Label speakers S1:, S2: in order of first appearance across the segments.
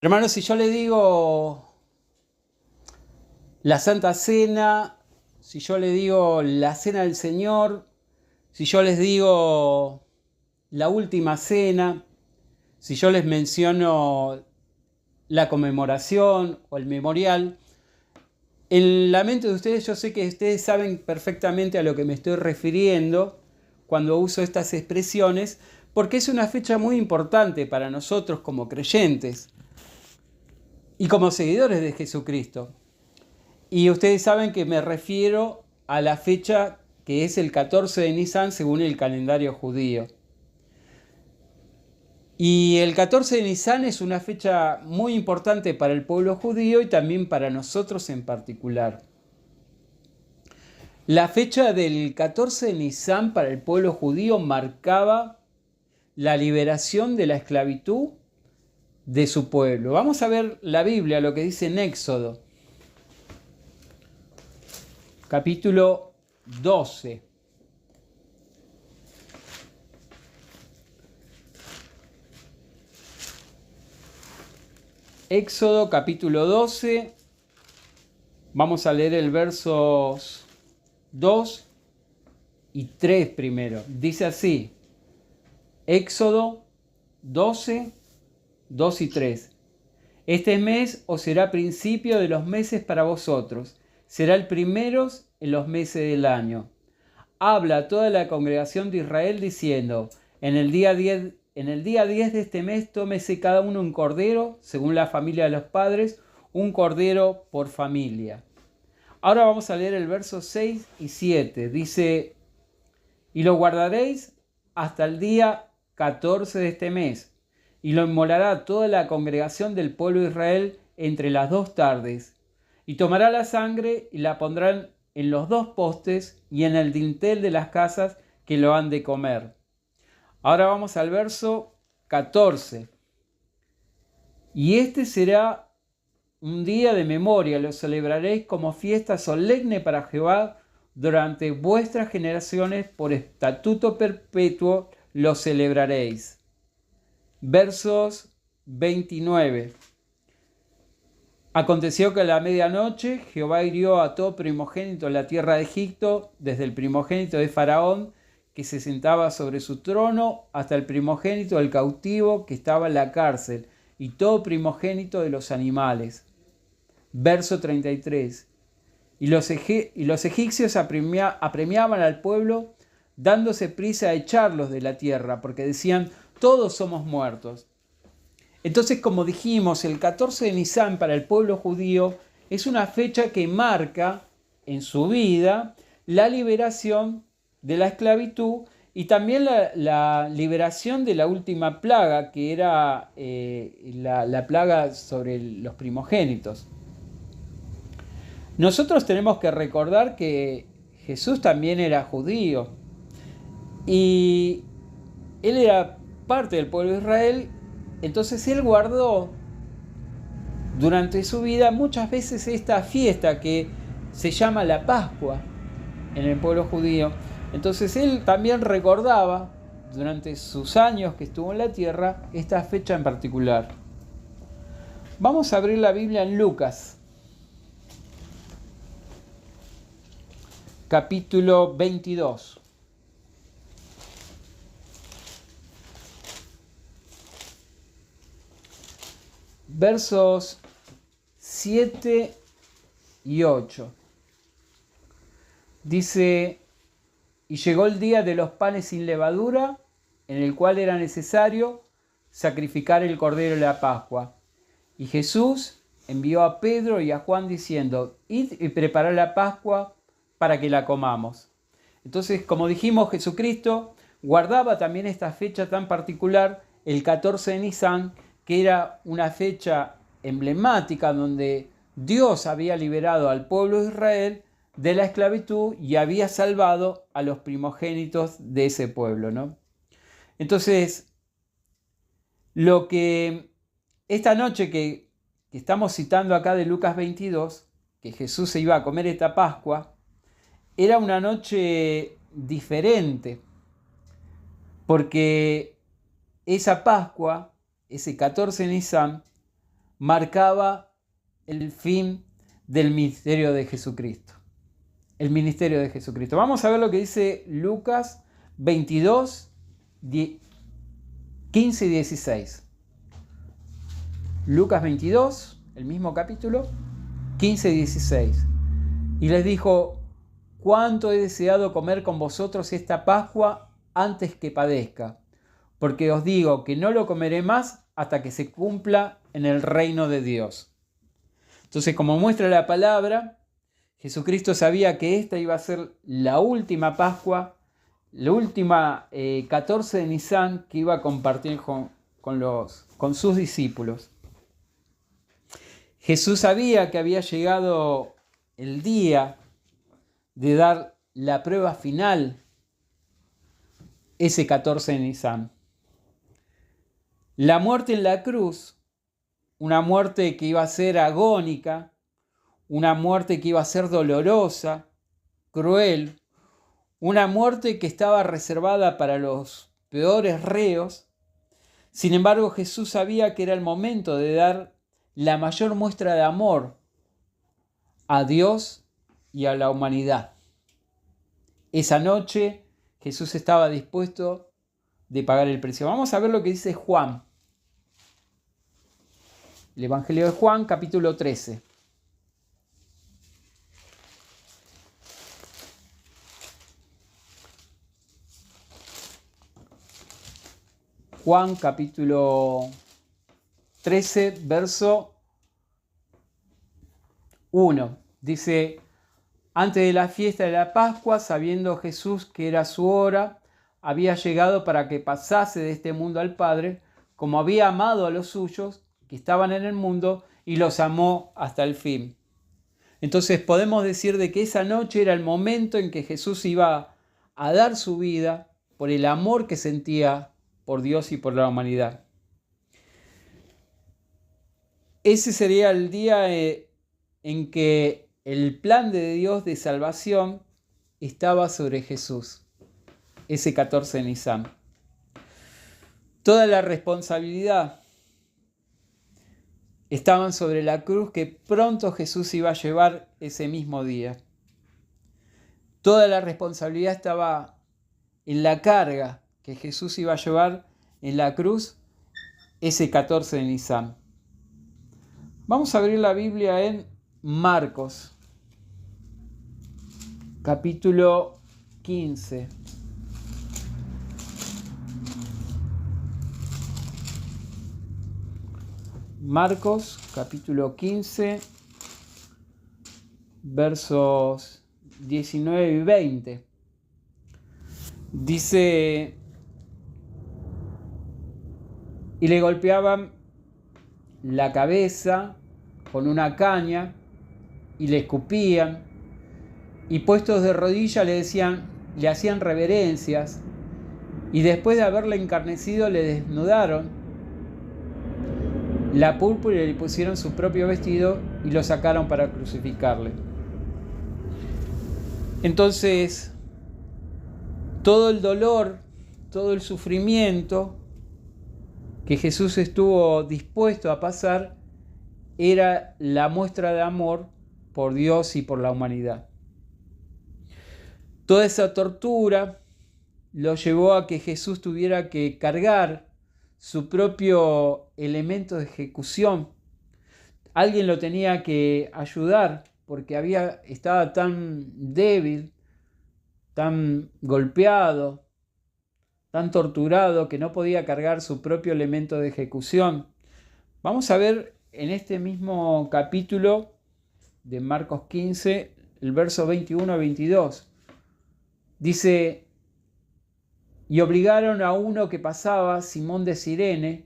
S1: Hermanos, si yo le digo la Santa Cena, si yo le digo la Cena del Señor, si yo les digo la Última Cena, si yo les menciono la conmemoración o el memorial, en la mente de ustedes yo sé que ustedes saben perfectamente a lo que me estoy refiriendo cuando uso estas expresiones, porque es una fecha muy importante para nosotros como creyentes y como seguidores de Jesucristo. Y ustedes saben que me refiero a la fecha que es el 14 de Nisan según el calendario judío. Y el 14 de Nisan es una fecha muy importante para el pueblo judío y también para nosotros en particular. La fecha del 14 de Nisan para el pueblo judío marcaba la liberación de la esclavitud de su pueblo. Vamos a ver la Biblia, lo que dice en Éxodo, capítulo 12. Éxodo capítulo 12, vamos a leer el versos 2 y 3 primero. Dice así, Éxodo 12, 2 y 3. Este mes os será principio de los meses para vosotros, será el primero en los meses del año. Habla a toda la congregación de Israel diciendo, en el día 10 de este mes tómese cada uno un cordero, según la familia de los padres, un cordero por familia. Ahora vamos a leer el verso 6 y 7. Dice, y lo guardaréis hasta el día 14 de este mes, y lo inmolará toda la congregación del pueblo de Israel entre las 2 tardes, y tomará la sangre y la pondrán en los 2 postes y en el dintel de las casas que lo han de comer. Ahora vamos al verso 14. Y este será un día de memoria, lo celebraréis como fiesta solemne para Jehová durante vuestras generaciones, por estatuto perpetuo lo celebraréis. Versos 29. Aconteció que a la medianoche Jehová hirió a todo primogénito en la tierra de Egipto, desde el primogénito de Faraón, que se sentaba sobre su trono, hasta el primogénito del cautivo que estaba en la cárcel, y todo primogénito de los animales. Verso 33. Y los egipcios apremiaban al pueblo, dándose prisa a echarlos de la tierra, porque decían, todos somos muertos. Entonces, como dijimos, el 14 de Nisan para el pueblo judío es una fecha que marca en su vida la liberación de la esclavitud y también la liberación de la última plaga, que era la plaga sobre los primogénitos. Nosotros tenemos que recordar que Jesús también era judío y él era parte del pueblo de Israel. Entonces él guardó durante su vida muchas veces esta fiesta que se llama la Pascua en el pueblo judío. Entonces él también recordaba durante sus años que estuvo en la tierra esta fecha en particular. Vamos a abrir la Biblia en Lucas, capítulo 22. Versos 7 y 8. Dice, y llegó el día de los panes sin levadura, en el cual era necesario sacrificar el cordero de la Pascua. Y Jesús envió a Pedro y a Juan diciendo, id y preparad la Pascua para que la comamos. Entonces, como dijimos, Jesucristo guardaba también esta fecha tan particular, el 14 de Nisan, que era una fecha emblemática donde Dios había liberado al pueblo de Israel de la esclavitud y había salvado a los primogénitos de ese pueblo, ¿no? Entonces, lo que esta noche que estamos citando acá de Lucas 22, que Jesús se iba a comer esta Pascua, era una noche diferente, porque esa Pascua, ese 14 de Nisan, marcaba el fin del ministerio de Jesucristo. El ministerio de Jesucristo. Vamos a ver lo que dice Lucas 22, 15 y 16. Lucas 22, el mismo capítulo, 15 y 16. Y les dijo: cuánto he deseado comer con vosotros esta Pascua antes que padezca, porque os digo que no lo comeré más hasta que se cumpla en el reino de Dios. Entonces, como muestra la palabra, Jesucristo sabía que esta iba a ser la última Pascua, la última 14 de Nisan que iba a compartir con sus discípulos. Jesús sabía que había llegado el día de dar la prueba final, ese 14 de Nisan. La muerte en la cruz, una muerte que iba a ser agónica, una muerte que iba a ser dolorosa, cruel, una muerte que estaba reservada para los peores reos. Sin embargo, Jesús sabía que era el momento de dar la mayor muestra de amor a Dios y a la humanidad. Esa noche Jesús estaba dispuesto de pagar el precio. Vamos a ver lo que dice Juan. El Evangelio de Juan, capítulo 13. Juan, capítulo 13, verso 1. Dice: antes de la fiesta de la Pascua, sabiendo Jesús que era su hora, había llegado para que pasase de este mundo al Padre, como había amado a los suyos que estaban en el mundo y los amó hasta el fin. Entonces podemos decir de que esa noche era el momento en que Jesús iba a dar su vida por el amor que sentía por Dios y por la humanidad. Ese sería el día en que el plan de Dios de salvación estaba sobre Jesús, ese 14 de Nisan. Toda la responsabilidad estaban sobre la cruz que pronto Jesús iba a llevar ese mismo día. Toda la responsabilidad estaba en la carga que Jesús iba a llevar en la cruz ese 14 de Nisan. Vamos a abrir la Biblia en Marcos, capítulo 15. Marcos, capítulo 15, versos 19 y 20. Dice: y le golpeaban la cabeza con una caña y le escupían, y puestos de rodillas le hacían reverencias, y después de haberle encarnecido le desnudaron la púrpura y le pusieron su propio vestido y lo sacaron para crucificarle. Entonces, todo el dolor, todo el sufrimiento que Jesús estuvo dispuesto a pasar era la muestra de amor por Dios y por la humanidad. Toda esa tortura lo llevó a que Jesús tuviera que cargar su propio elemento de ejecución. Alguien lo tenía que ayudar porque estaba tan débil, tan golpeado, tan torturado que no podía cargar su propio elemento de ejecución. Vamos a ver en este mismo capítulo de Marcos 15, el verso 21 a 22. Dice: y obligaron a uno que pasaba, Simón de Cirene,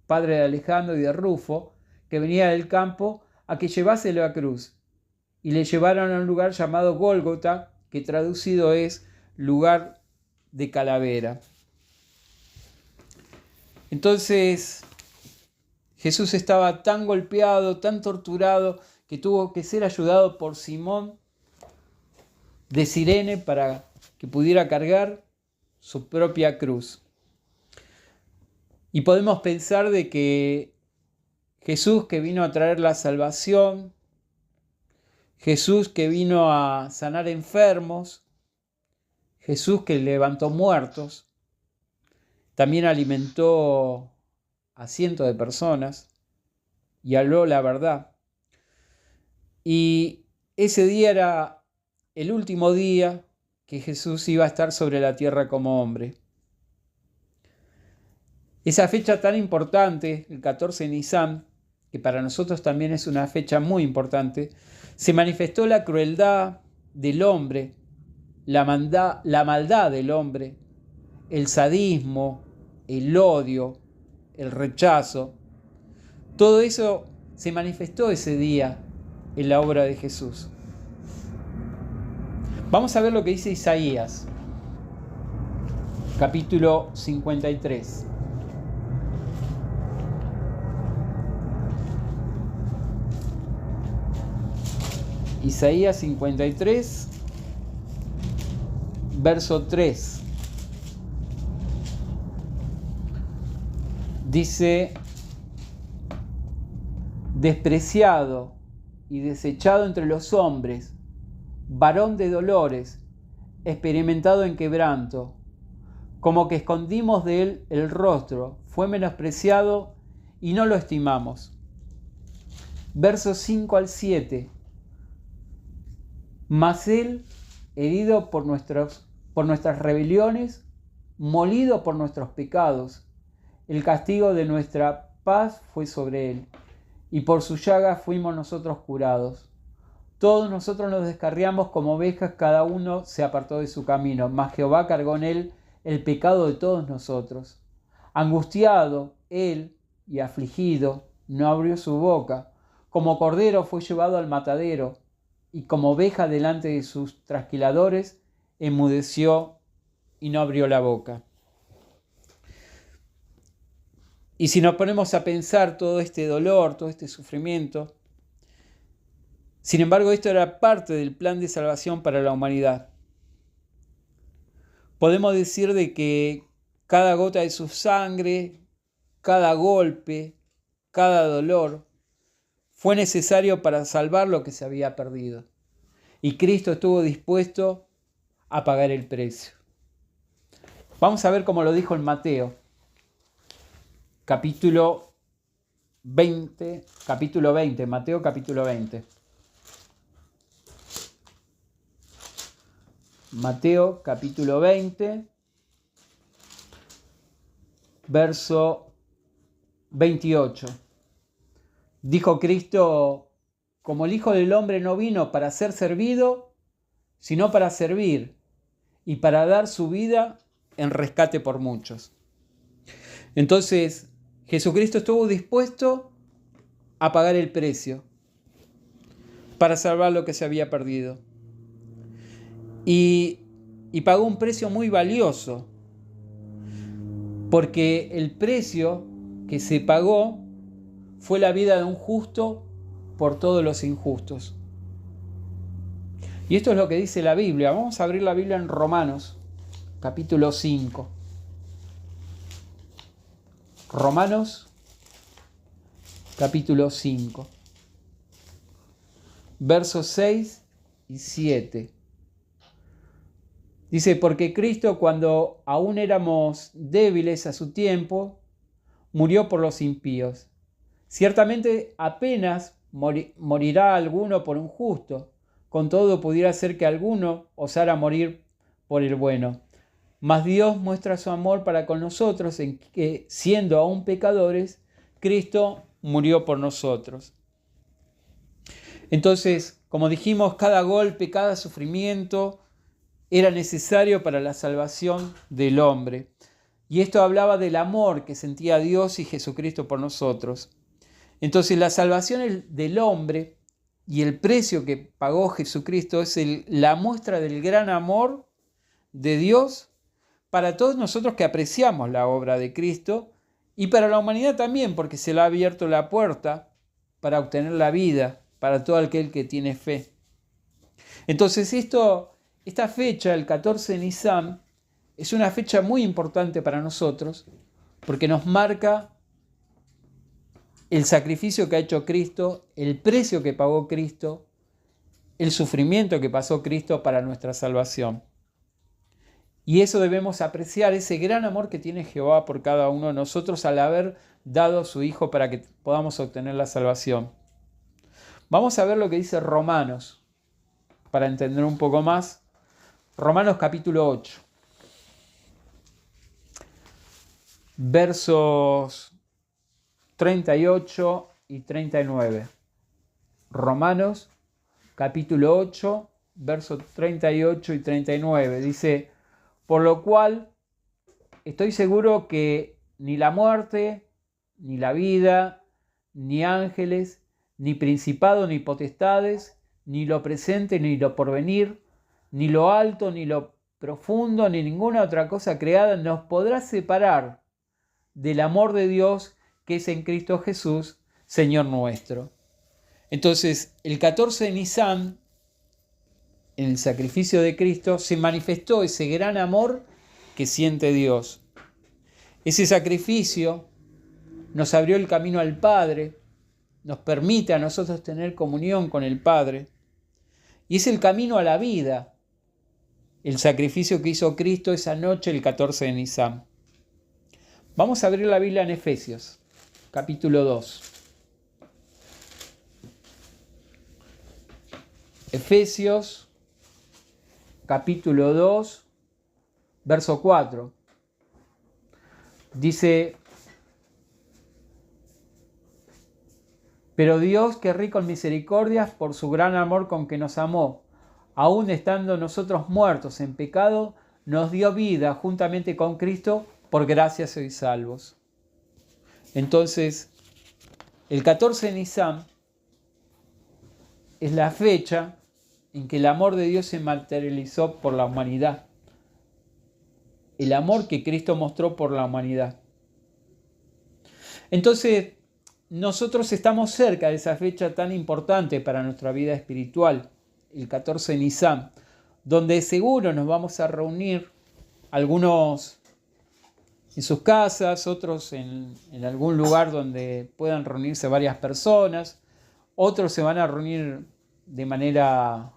S1: padre de Alejandro y de Rufo, que venía del campo, a que llevase la cruz. Y le llevaron a un lugar llamado Gólgota, que traducido es lugar de calavera. Entonces, Jesús estaba tan golpeado, tan torturado, que tuvo que ser ayudado por Simón de Cirene para que pudiera cargar su propia cruz. Y podemos pensar de que Jesús que vino a traer la salvación, Jesús que vino a sanar enfermos, Jesús que levantó muertos, también alimentó a cientos de personas y habló la verdad. Y ese día era el último día que Jesús iba a estar sobre la tierra como hombre. Esa fecha tan importante, el 14 de Nisan, que para nosotros también es una fecha muy importante, se manifestó la crueldad del hombre, la maldad del hombre, el sadismo, el odio, el rechazo. Todo eso se manifestó ese día en la obra de Jesús. Vamos a ver lo que dice Isaías, capítulo 53. Isaías 53, verso 3. Dice: despreciado y desechado entre los hombres, varón de dolores, experimentado en quebranto, como que escondimos de él el rostro, fue menospreciado y no lo estimamos. Versos 5 al 7. Mas él, herido por nuestras rebeliones, molido por nuestros pecados, el castigo de nuestra paz fue sobre él, y por su llaga fuimos nosotros curados. Todos nosotros nos descarriamos como ovejas, cada uno se apartó de su camino, mas Jehová cargó en él el pecado de todos nosotros. Angustiado él y afligido, no abrió su boca. Como cordero fue llevado al matadero, y como oveja delante de sus trasquiladores, enmudeció y no abrió la boca. Y si nos ponemos a pensar todo este dolor, todo este sufrimiento, sin embargo, esto era parte del plan de salvación para la humanidad. Podemos decir de que cada gota de su sangre, cada golpe, cada dolor, fue necesario para salvar lo que se había perdido. Y Cristo estuvo dispuesto a pagar el precio. Vamos a ver cómo lo dijo en Mateo, capítulo 20, Mateo capítulo 20. Mateo capítulo 20, verso 28. Dijo Cristo: como el Hijo del Hombre no vino para ser servido, sino para servir y para dar su vida en rescate por muchos. Entonces, Jesucristo estuvo dispuesto a pagar el precio para salvar lo que se había perdido. Y pagó un precio muy valioso, porque el precio que se pagó fue la vida de un justo por todos los injustos. Y esto es lo que dice la Biblia. Vamos a abrir la Biblia en Romanos, capítulo 5. Romanos, capítulo 5. Versos 6 y 7. Dice: porque Cristo, cuando aún éramos débiles a su tiempo, murió por los impíos. Ciertamente apenas morirá alguno por un justo, con todo pudiera ser que alguno osara morir por el bueno. Mas Dios muestra su amor para con nosotros en que, siendo aún pecadores, Cristo murió por nosotros. Entonces, como dijimos, cada golpe, cada sufrimiento era necesario para la salvación del hombre. Y esto hablaba del amor que sentía Dios y Jesucristo por nosotros. Entonces, la salvación del hombre y el precio que pagó Jesucristo es la muestra del gran amor de Dios para todos nosotros que apreciamos la obra de Cristo, y para la humanidad también, porque se le ha abierto la puerta para obtener la vida para todo aquel que tiene fe. Entonces esta fecha, el 14 de Nisan, es una fecha muy importante para nosotros, porque nos marca el sacrificio que ha hecho Cristo, el precio que pagó Cristo, el sufrimiento que pasó Cristo para nuestra salvación. Y eso debemos apreciar, ese gran amor que tiene Jehová por cada uno de nosotros al haber dado a su Hijo para que podamos obtener la salvación. Vamos a ver lo que dice Romanos, para entender un poco más. Romanos capítulo 8, versos 38 y 39. Romanos capítulo 8, versos 38 y 39. Dice: por lo cual estoy seguro que ni la muerte, ni la vida, ni ángeles, ni principados, ni potestades, ni lo presente, ni lo porvenir, ni lo alto, ni lo profundo, ni ninguna otra cosa creada nos podrá separar del amor de Dios que es en Cristo Jesús, Señor nuestro. Entonces, el 14 de Nisan, en el sacrificio de Cristo, se manifestó ese gran amor que siente Dios. Ese sacrificio nos abrió el camino al Padre, nos permite a nosotros tener comunión con el Padre, y es el camino a la vida, el sacrificio que hizo Cristo esa noche, el 14 de Nisan. Vamos a abrir la Biblia en Efesios, capítulo 2. Efesios, capítulo 2, verso 4. Dice: pero Dios, que es rico en misericordias, por su gran amor con que nos amó, aun estando nosotros muertos en pecado, nos dio vida juntamente con Cristo, por gracia sois salvos. Entonces, el 14 de Nisan es la fecha en que el amor de Dios se materializó por la humanidad. El amor que Cristo mostró por la humanidad. Entonces, nosotros estamos cerca de esa fecha tan importante para nuestra vida espiritual, el 14 de Nisan, donde seguro nos vamos a reunir, algunos en sus casas, otros en algún lugar donde puedan reunirse varias personas, otros se van a reunir de manera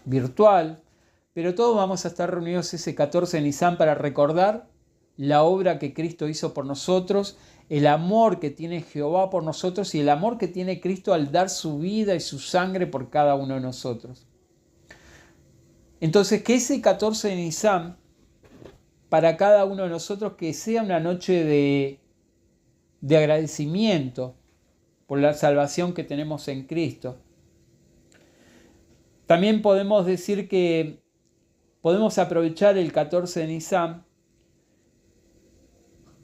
S1: virtual, pero todos vamos a estar reunidos ese 14 de Nisan para recordar la obra que Cristo hizo por nosotros, el amor que tiene Jehová por nosotros y el amor que tiene Cristo al dar su vida y su sangre por cada uno de nosotros. Entonces, que ese 14 de Nisan, para cada uno de nosotros, que sea una noche de agradecimiento por la salvación que tenemos en Cristo. También podemos decir que podemos aprovechar el 14 de Nisan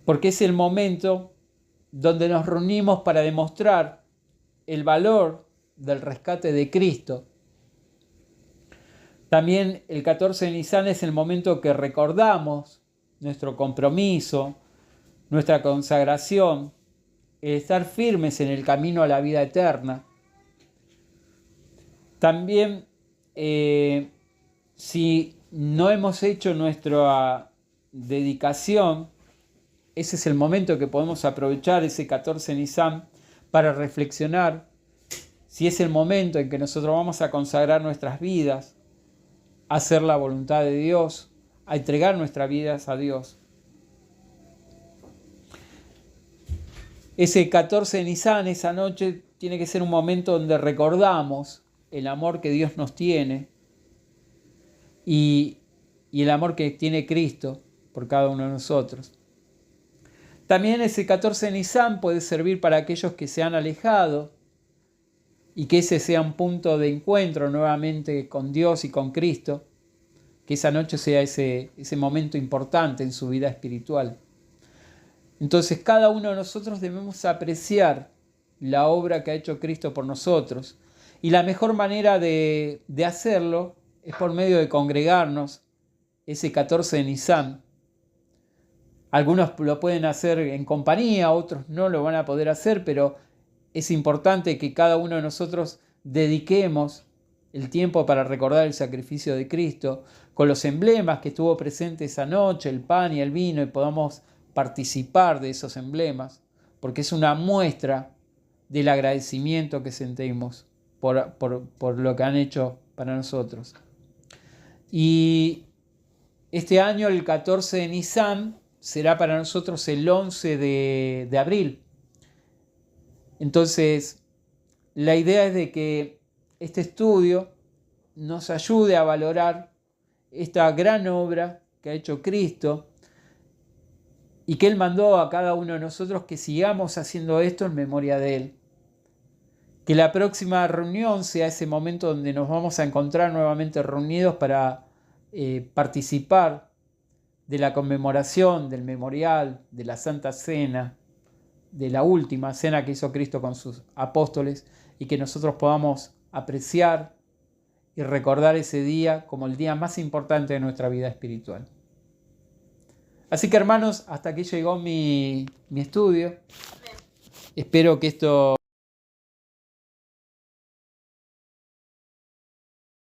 S1: porque es el momento donde nos reunimos para demostrar el valor del rescate de Cristo. También el 14 de Nisan es el momento que recordamos nuestro compromiso, nuestra consagración, el estar firmes en el camino a la vida eterna. También, si no hemos hecho nuestra dedicación, ese es el momento que podemos aprovechar, ese 14 de Nisan, para reflexionar si es el momento en que nosotros vamos a consagrar nuestras vidas, a hacer la voluntad de Dios, a entregar nuestras vidas a Dios. Ese 14 de Nisan, esa noche, tiene que ser un momento donde recordamos el amor que Dios nos tiene y el amor que tiene Cristo por cada uno de nosotros. También ese 14 de Nisan puede servir para aquellos que se han alejado y que ese sea un punto de encuentro nuevamente con Dios y con Cristo, que esa noche sea ese momento importante en su vida espiritual. Entonces cada uno de nosotros debemos apreciar la obra que ha hecho Cristo por nosotros, y la mejor manera de hacerlo es por medio de congregarnos ese 14 de Nisan. Algunos lo pueden hacer en compañía, otros no lo van a poder hacer, pero es importante que cada uno de nosotros dediquemos el tiempo para recordar el sacrificio de Cristo, con los emblemas que estuvo presente esa noche, el pan y el vino, y podamos participar de esos emblemas, porque es una muestra del agradecimiento que sentimos por lo que han hecho para nosotros. Y este año, el 14 de Nisan, será para nosotros el 11 de abril. Entonces, la idea es de que este estudio nos ayude a valorar esta gran obra que ha hecho Cristo y que Él mandó a cada uno de nosotros que sigamos haciendo esto en memoria de Él. Que la próxima reunión sea ese momento donde nos vamos a encontrar nuevamente reunidos para participar de la conmemoración, del memorial, de la Santa Cena, de la última cena que hizo Cristo con sus apóstoles, y que nosotros podamos apreciar y recordar ese día como el día más importante de nuestra vida espiritual. Así que, hermanos, hasta aquí llegó mi estudio. Espero que esto